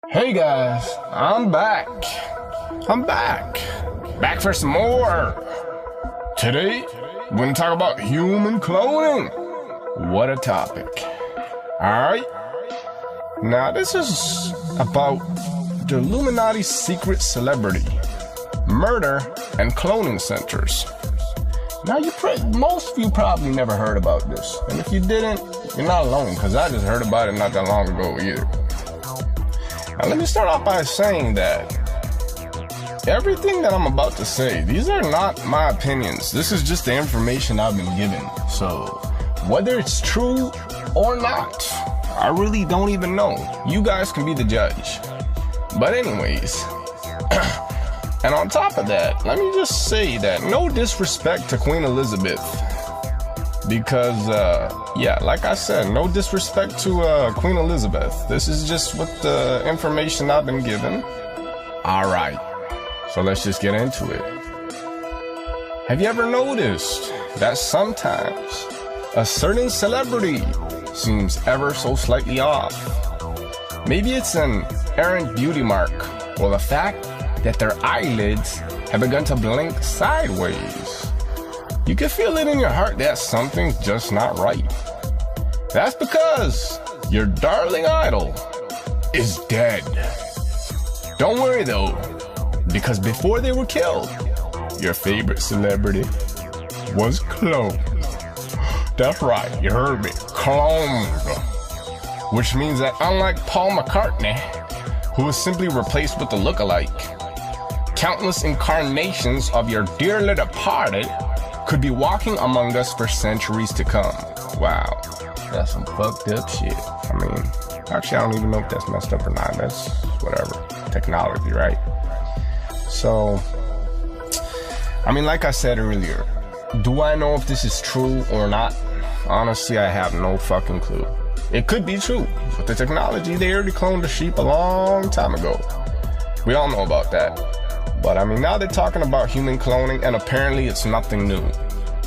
Hey guys, I'm back. Back for some more. Today, we're gonna talk about human cloning. What a topic. Alright? Now, this is about the Illuminati's secret celebrity, murder, and cloning centers. Now, most of you probably never heard about this. And if you didn't, you're not alone, because I just heard about it not that long ago either. Now, let me start off by saying that everything that I'm about to say, these are not my opinions. This is just the information I've been given. So, whether it's true or not, I really don't even know. You guys can be the judge. But anyways, and on top of that, let me just say that no disrespect to Queen Elizabeth. Because, yeah, like I said, no disrespect to Queen Elizabeth. This is just what the information I've been given. Alright, so let's just get into it. Have you ever noticed that sometimes a certain celebrity seems ever so slightly off? Maybe it's an errant beauty mark, or the fact that their eyelids have begun to blink sideways. You can feel it in your heart that something's just not right. That's because your darling idol is dead. Don't worry though, because before they were killed, your favorite celebrity was cloned. That's right, you heard me, cloned. Which means that unlike Paul McCartney, who was simply replaced with a look-alike, countless incarnations of your dearly departed could be walking among us for centuries to come. Wow, that's some fucked up shit. I mean, actually, I don't even know if that's messed up or not. That's whatever. Technology, right? So, I mean, like I said earlier, do I know if this is true or not? Honestly, I have no fucking clue. It could be true. With the technology, they already cloned a sheep a long time ago. We all know about that. But I mean, now they're talking about human cloning, and apparently it's nothing new.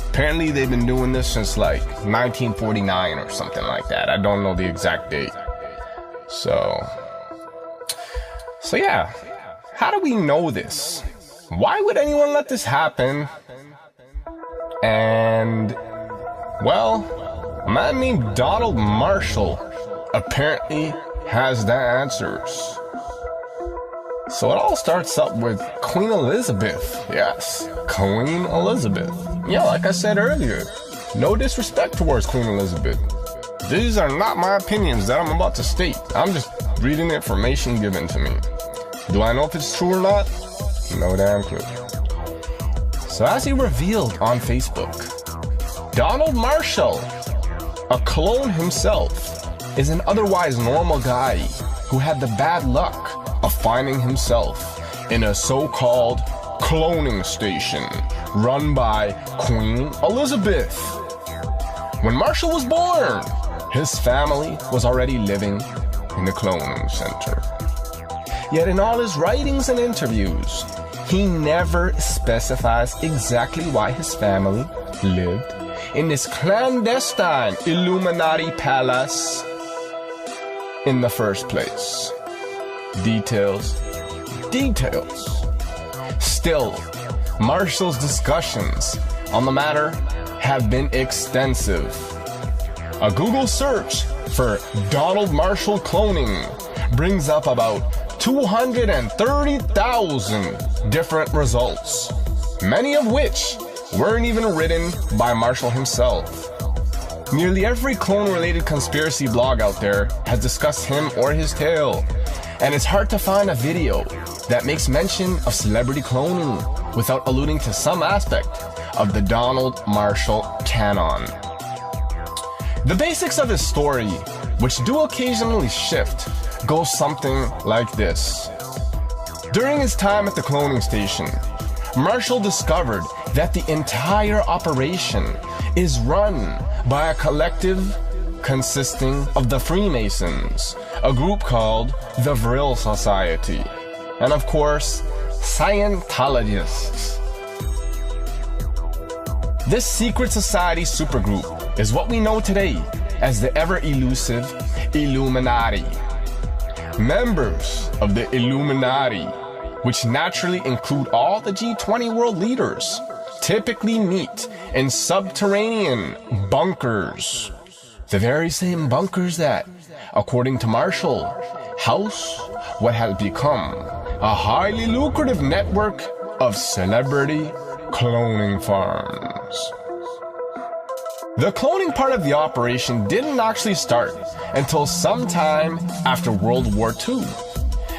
Apparently they've been doing this since like 1949 or something like that. I don't know the exact date. So yeah, how do we know this? Why would anyone let this happen? And, well, a man named Donald Marshall apparently has the answers. So it all starts up with Queen Elizabeth. Yes, Queen Elizabeth. Yeah, like I said earlier, no disrespect towards Queen Elizabeth. These are not my opinions that I'm about to state. I'm just reading the information given to me. Do I know if it's true or not? No damn clue. So as he revealed on Facebook, Donald Marshall, a clone himself, is an otherwise normal guy who had the bad luck of finding himself in a so-called cloning station run by Queen Elizabeth. When Marshall was born, his family was already living in the cloning center. Yet in all his writings and interviews, he never specifies exactly why his family lived in this clandestine Illuminati palace in the first place. Details. Still, Marshall's discussions on the matter have been extensive. A Google search for Donald Marshall cloning brings up about 230,000 different results, many of which weren't even written by Marshall himself. Nearly every clone-related conspiracy blog out there has discussed him or his tale, and it's hard to find a video that makes mention of celebrity cloning without alluding to some aspect of the Donald Marshall canon. The basics of his story, which do occasionally shift, goes something like this. During his time at the cloning station, Marshall discovered that the entire operation is run by a collective consisting of the Freemasons, a group called the Vril Society, and of course, Scientologists. This secret society supergroup is what we know today as the ever-elusive Illuminati. Members of the Illuminati, which naturally include all the G20 world leaders, typically meet in subterranean bunkers. The very same bunkers that, according to Marshall, house what has become a highly lucrative network of celebrity cloning farms. The cloning part of the operation didn't actually start until sometime after World War II,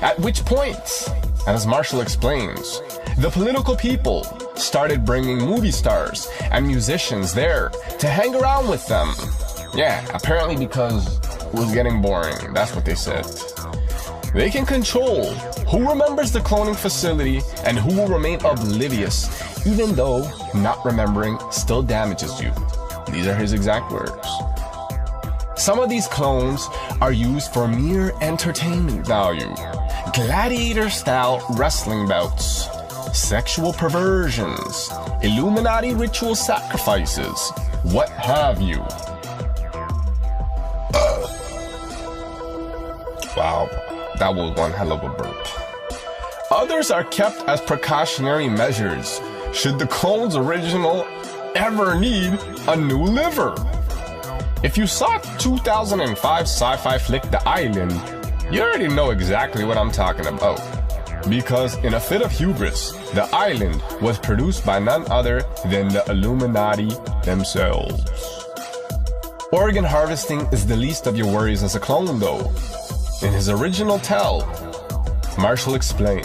at which point, as Marshall explains, the political people started bringing movie stars and musicians there to hang around with them. Yeah, apparently because it was getting boring, that's what they said. They can control who remembers the cloning facility and who will remain oblivious, even though not remembering still damages you. These are his exact words. Some of these clones are used for mere entertainment value, gladiator-style wrestling bouts, sexual perversions, Illuminati ritual sacrifices, what have you. Wow, that was one hell of a burp. Others are kept as precautionary measures should the clone's original ever need a new liver. If you saw 2005 sci-fi flick The Island, you already know exactly what I'm talking about. Because in a fit of hubris, The Island was produced by none other than the Illuminati themselves. Organ harvesting is the least of your worries as a clone though. In his original tell, Marshall explained,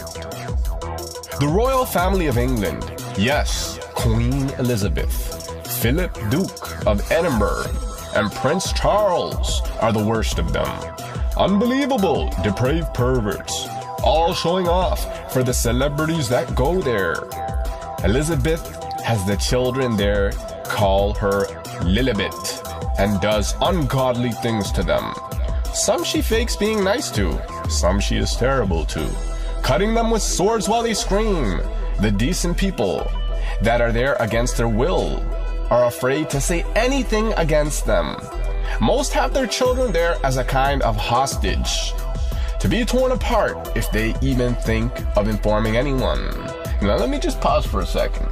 the royal family of England, yes, Queen Elizabeth, Philip Duke of Edinburgh, and Prince Charles are the worst of them. Unbelievable, depraved perverts, all showing off for the celebrities that go there. Elizabeth has the children there call her Lilibet and does ungodly things to them. Some she fakes being nice to, some she is terrible to, cutting them with swords while they scream. The decent people that are there against their will are afraid to say anything against them. Most have their children there as a kind of hostage, to be torn apart if they even think of informing anyone. Now let me just pause for a second.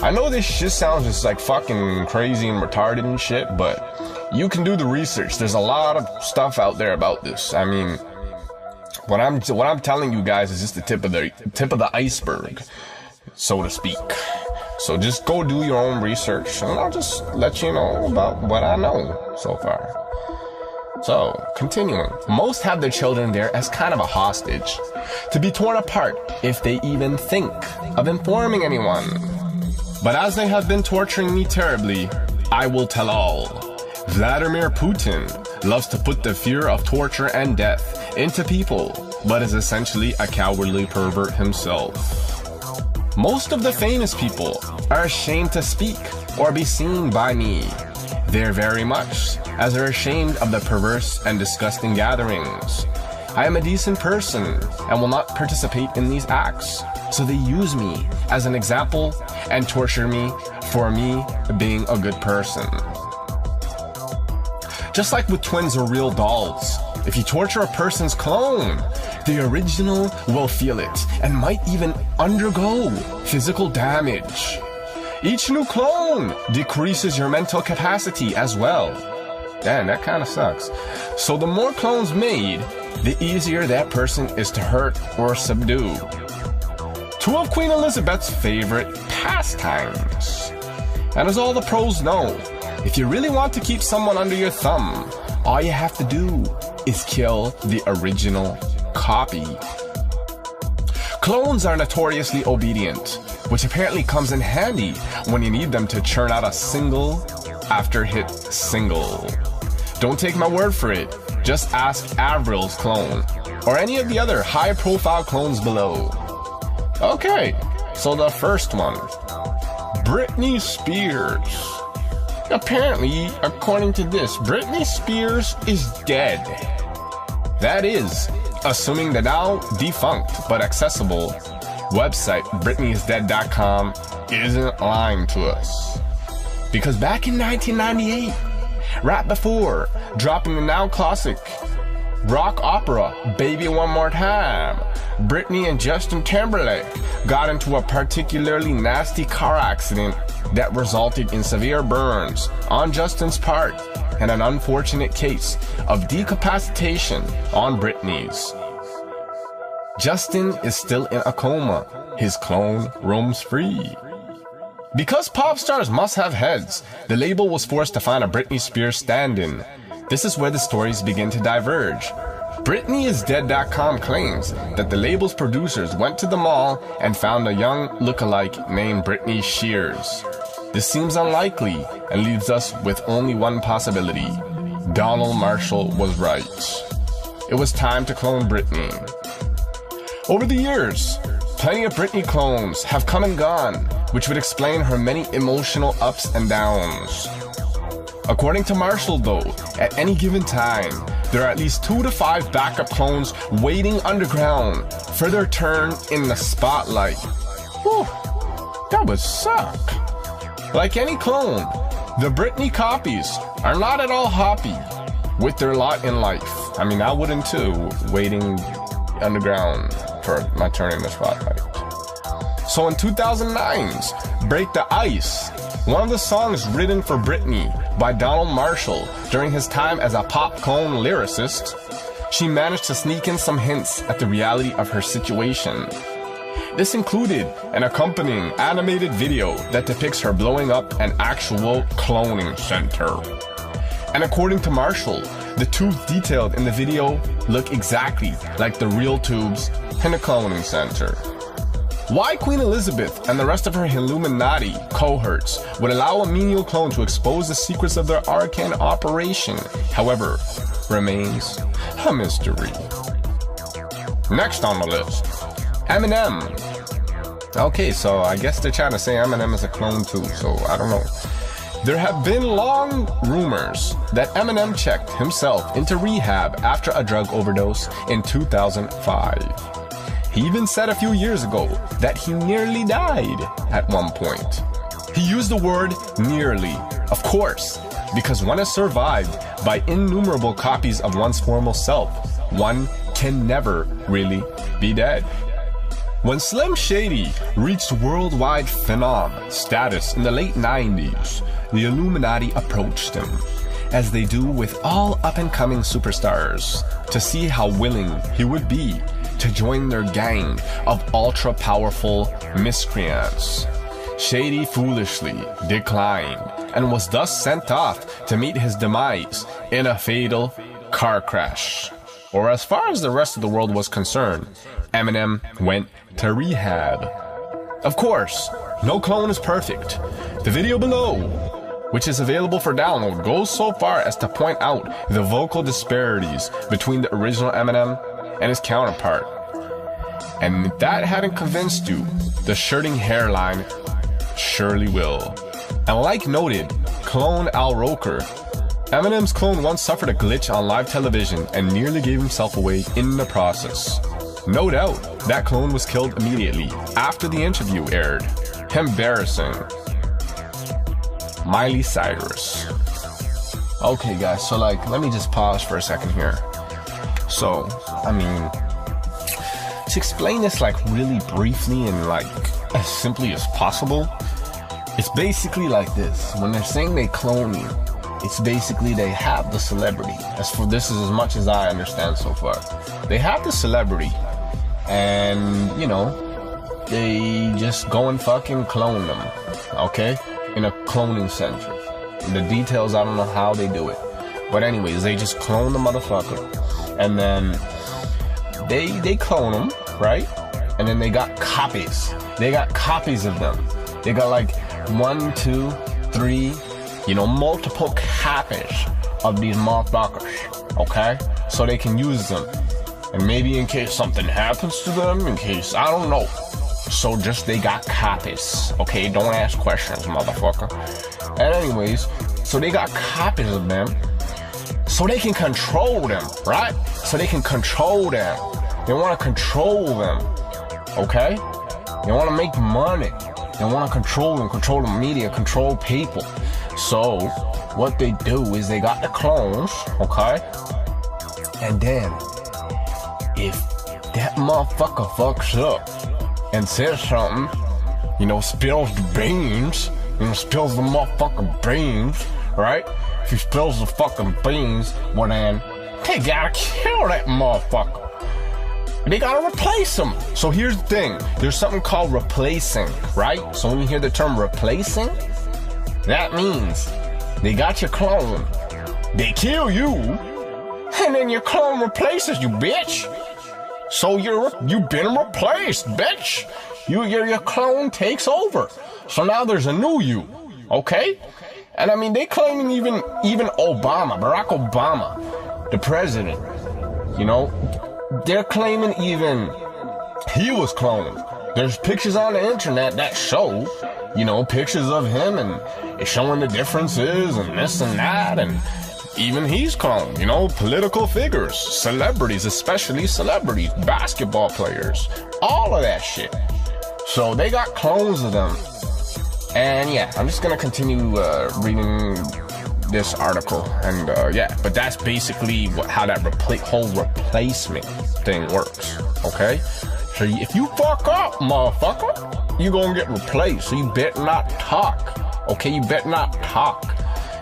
I know this shit sounds just like fucking crazy and retarded and shit, but you can do the research. There's a lot of stuff out there about this. I mean, what I'm telling you guys is just the tip of the iceberg, so to speak. So just go do your own research, and I'll just let you know about what I know so far. So, continuing. Most have their children there as kind of a hostage, to be torn apart if they even think of informing anyone. But as they have been torturing me terribly, I will tell all. Vladimir Putin loves to put the fear of torture and death into people, but is essentially a cowardly pervert himself. Most of the famous people are ashamed to speak or be seen by me. They're very much as they're ashamed of the perverse and disgusting gatherings. I am a decent person and will not participate in these acts, so they use me as an example and torture me for me being a good person. Just like with twins or real dolls, if you torture a person's clone, the original will feel it and might even undergo physical damage. Each new clone decreases your mental capacity as well. Damn, that kind of sucks. So the more clones made, the easier that person is to hurt or subdue. Two of Queen Elizabeth's favorite pastimes. And as all the pros know, if you really want to keep someone under your thumb, all you have to do is kill the original copy. Clones are notoriously obedient, which apparently comes in handy when you need them to churn out a single after hit single. Don't take my word for it, just ask Avril's clone, or any of the other high-profile clones below. Okay, so the first one, Britney Spears. Apparently, according to this, Britney Spears is dead. That is, assuming the now defunct but accessible website BritneyIsDead.com isn't lying to us. Because back in 1998, right before dropping the now classic Rock opera, Baby One More Time. Britney and Justin Timberlake got into a particularly nasty car accident that resulted in severe burns on Justin's part and an unfortunate case of decapacitation on Britney's. Justin is still in a coma. His clone roams free. Because pop stars must have heads, the label was forced to find a Britney Spears stand-in. This is where the stories begin to diverge. BritneyIsDead.com claims that the label's producers went to the mall and found a young lookalike named Britney Shears. This seems unlikely and leaves us with only one possibility. Donald Marshall was right. It was time to clone Britney. Over the years, plenty of Britney clones have come and gone, which would explain her many emotional ups and downs. According to Marshall, though, at any given time, there are at least 2 to 5 backup clones waiting underground for their turn in the spotlight. Whew, that would suck. Like any clone, the Britney copies are not at all happy with their lot in life. I mean, I wouldn't too, waiting underground for my turn in the spotlight. So in 2009's Break the Ice, one of the songs written for Britney by Donald Marshall during his time as a pop clone lyricist, she managed to sneak in some hints at the reality of her situation. This included an accompanying animated video that depicts her blowing up an actual cloning center. And according to Marshall, the tubes detailed in the video look exactly like the real tubes in a cloning center. Why Queen Elizabeth and the rest of her Illuminati cohorts would allow a menial clone to expose the secrets of their arcane operation, however, remains a mystery. Next on the list, Eminem. Okay, so I guess they're trying to say Eminem is a clone too, so I don't know. There have been long rumors that Eminem checked himself into rehab after a drug overdose in 2005. He even said a few years ago that he nearly died at one point. He used the word nearly, of course, because one is survived by innumerable copies of one's former self. One can never really be dead. When Slim Shady reached worldwide phenom status in the late 90s, the Illuminati approached him, as they do with all up-and-coming superstars, to see how willing he would be to join their gang of ultra-powerful miscreants. Shady foolishly declined and was thus sent off to meet his demise in a fatal car crash. Or as far as the rest of the world was concerned, Eminem went to rehab. Of course, no clone is perfect. The video below, which is available for download, goes so far as to point out the vocal disparities between the original Eminem and his counterpart. And if that hadn't convinced you, the shirting hairline surely will. And like noted, clone Al Roker, Eminem's clone once suffered a glitch on live television and nearly gave himself away in the process. No doubt, that clone was killed immediately after the interview aired. Embarrassing. Miley Cyrus. Okay guys, so let me just pause for a second here. So, to explain this really briefly and as simply as possible, it's basically like this. When they're saying they clone you, it's basically they have the celebrity. This is as much as I understand so far. They have the celebrity and, they just go and fucking clone them, okay? In a cloning center. The details, I don't know how they do it. But anyways, they just clone the motherfucker. And then they clone them, right? And then they got copies. They got copies of them. They got 1, 2, 3, multiple copies of these motherfuckers, okay? So they can use them. And maybe in case something happens to them, in case, I don't know. So just they got copies, okay? Don't ask questions, motherfucker. And anyways, so they got copies of them so they can control them, right? So they can control them. They want to control them, okay? They want to make money. They want to control them, control the media, control people. So what they do is they got the clones, okay? And then, if that motherfucker fucks up and says something, you know, spills the beans, you know, spills the motherfucking beans, right? If he spills the fucking beans, well then, they gotta kill that motherfucker. They gotta replace him. So here's the thing. There's something called replacing, right? So when you hear the term replacing, that means they got your clone, they kill you, and then your clone replaces you, bitch. So you've been replaced, bitch. Your clone takes over. So now there's a new you, okay? And I mean, they claiming even Obama, Barack Obama, the president, you know, they're claiming even he was cloned. There's pictures on the internet that show, you know, pictures of him and it's showing the differences and this and that, and even he's cloned, you know, political figures, celebrities, especially celebrities, basketball players, all of that shit. So they got clones of them. And yeah, I'm just gonna continue reading this article, and yeah, but that's basically how that whole replacement thing works, okay? So if you fuck up, motherfucker, you gonna get replaced, so you better not talk, okay? You better not talk.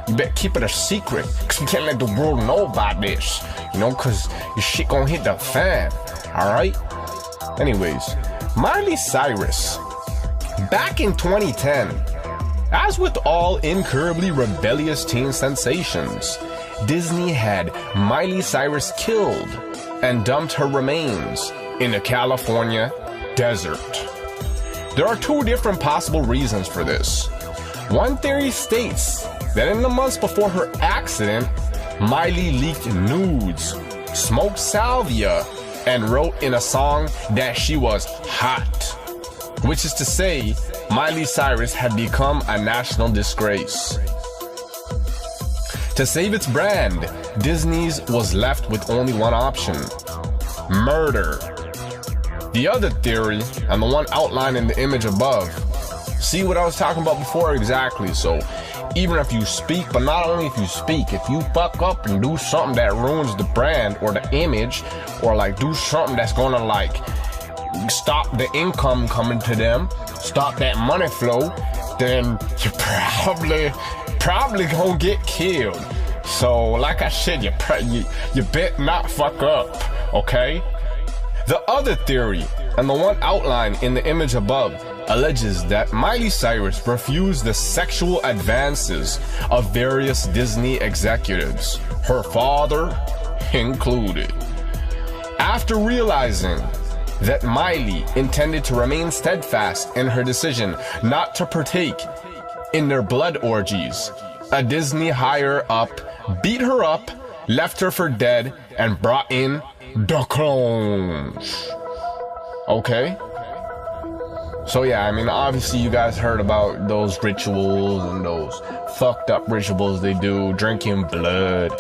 You better keep it a secret, because you can't let the world know about this, you know, because your shit gonna hit the fan, alright? Anyways, Miley Cyrus. Back in 2010, as with all incurably rebellious teen sensations, Disney had Miley Cyrus killed and dumped her remains in the California desert. There are two different possible reasons for this. One theory states that in the months before her accident, Miley leaked nudes, smoked salvia, and wrote in a song that she was hot, which is to say, Miley Cyrus had become a national disgrace. To save its brand, Disney's was left with only one option: murder. The other theory, and the one outlined in the image above, see what I was talking about before exactly. So even if you speak, but not only if you speak, if you fuck up and do something that ruins the brand or the image, or like do something that's gonna like stop the income coming to them, stop that money flow, then you probably gonna get killed. So like I said, you better not fuck up, okay? The other theory, and the one outlined in the image above, alleges that Miley Cyrus refused the sexual advances of various Disney executives, her father included. After realizing that Miley intended to remain steadfast in her decision not to partake in their blood orgies, a Disney higher-up beat her up, left her for dead, and brought in the clones. Okay? So yeah, I mean, obviously you guys heard about those rituals and those fucked up rituals they do, drinking blood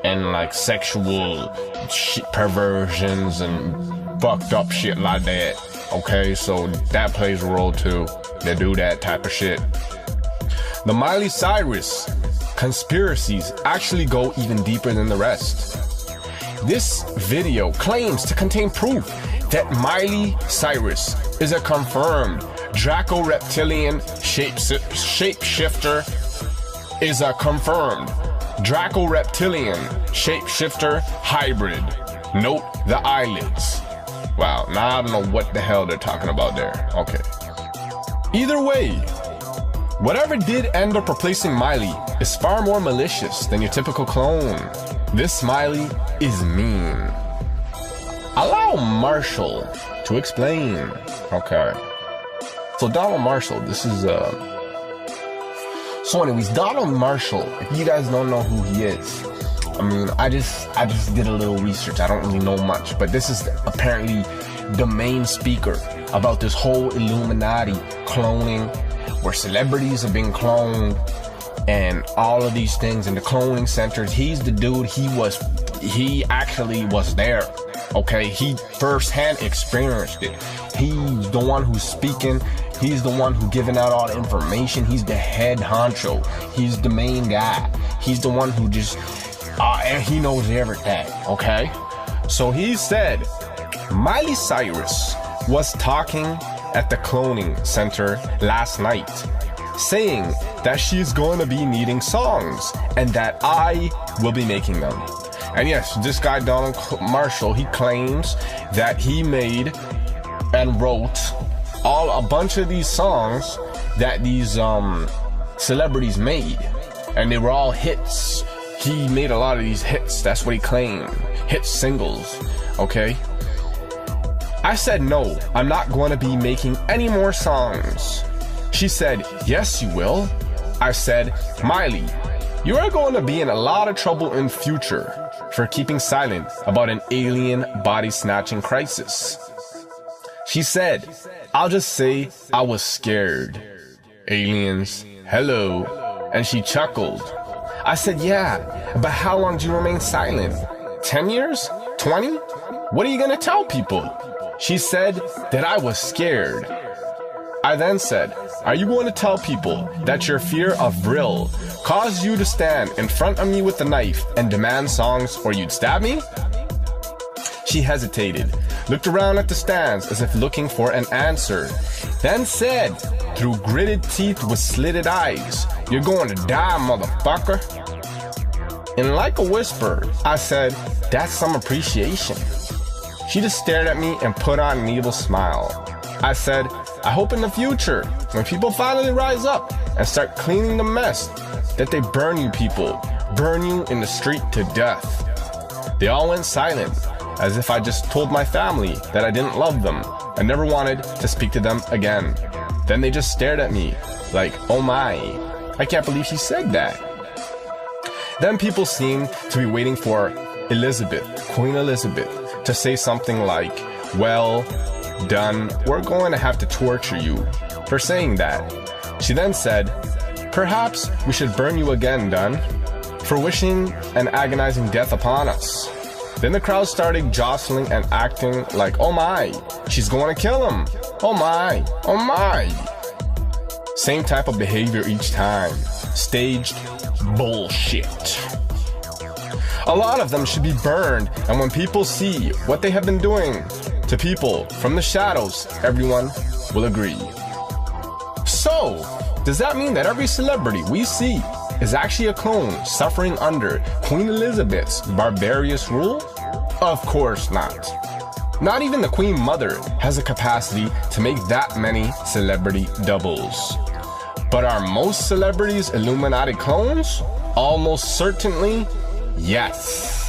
and like sexual perversions and fucked up shit like that. Okay, so that plays a role too. They do that type of shit. The Miley Cyrus conspiracies actually go even deeper than the rest. This video claims to contain proof that Miley Cyrus is a confirmed Draco-reptilian shapeshifter, shapeshifter hybrid. Note the eyelids. Wow, now I don't know what the hell they're talking about there. Okay. Either way, whatever did end up replacing Miley is far more malicious than your typical clone. This Miley is mean. Allow Marshall to explain. Okay. So Donald Marshall, this is So anyways, Donald Marshall, if you guys don't know who he is, I mean, I just did a little research. I don't really know much, but this is apparently the main speaker about this whole Illuminati cloning, where celebrities are being cloned and all of these things in the cloning centers. He's the dude. He actually was there. Okay, he firsthand experienced it. He's the one who's speaking. He's the one who's giving out all the information. He's the head honcho. He's the main guy. He's the one who just and he knows everything, okay? So he said Miley Cyrus was talking at the cloning center last night, saying that she's going to be needing songs and that I will be making them. And yes, this guy Donald Marshall, he claims that he made and wrote a bunch of these songs that these celebrities made, and they were all hits. He made a lot of these hits. That's what he claimed. Hit singles, okay? I said, no, I'm not going to be making any more songs. She said, yes, you will. I said, Miley, you are going to be in a lot of trouble in future for keeping silent about an alien body snatching crisis. She said, I'll just say I was scared. Aliens, hello. And she chuckled. I said, yeah, but how long do you remain silent? 10 years? 20? What are you going to tell people? She said that I was scared. I then said, are you going to tell people that your fear of Vril caused you to stand in front of me with a knife and demand songs or you'd stab me? She hesitated, looked around at the stands as if looking for an answer, then said, through gritted teeth with slitted eyes, you're going to die, motherfucker. And like a whisper, I said, that's some appreciation. She just stared at me and put on an evil smile. I said, I hope in the future, when people finally rise up and start cleaning the mess, that they burn you people, burn you in the street to death. They all went silent, as if I just told my family that I didn't love them and never wanted to speak to them again. Then they just stared at me like, oh my, I can't believe she said that. Then people seemed to be waiting for Elizabeth, Queen Elizabeth, to say something like, well done, we're going to have to torture you for saying that. She then said, perhaps we should burn you again, Dunn, for wishing an agonizing death upon us. Then the crowd started jostling and acting like, oh my, she's going to kill him. Oh my, oh my. Same type of behavior each time. Staged bullshit. A lot of them should be burned, and when people see what they have been doing to people from the shadows, everyone will agree. So, does that mean that every celebrity we see is actually a clone suffering under Queen Elizabeth's barbarous rule? Of course not. Not even the Queen Mother has the capacity to make that many celebrity doubles. But are most celebrities Illuminati clones? Almost certainly, yes.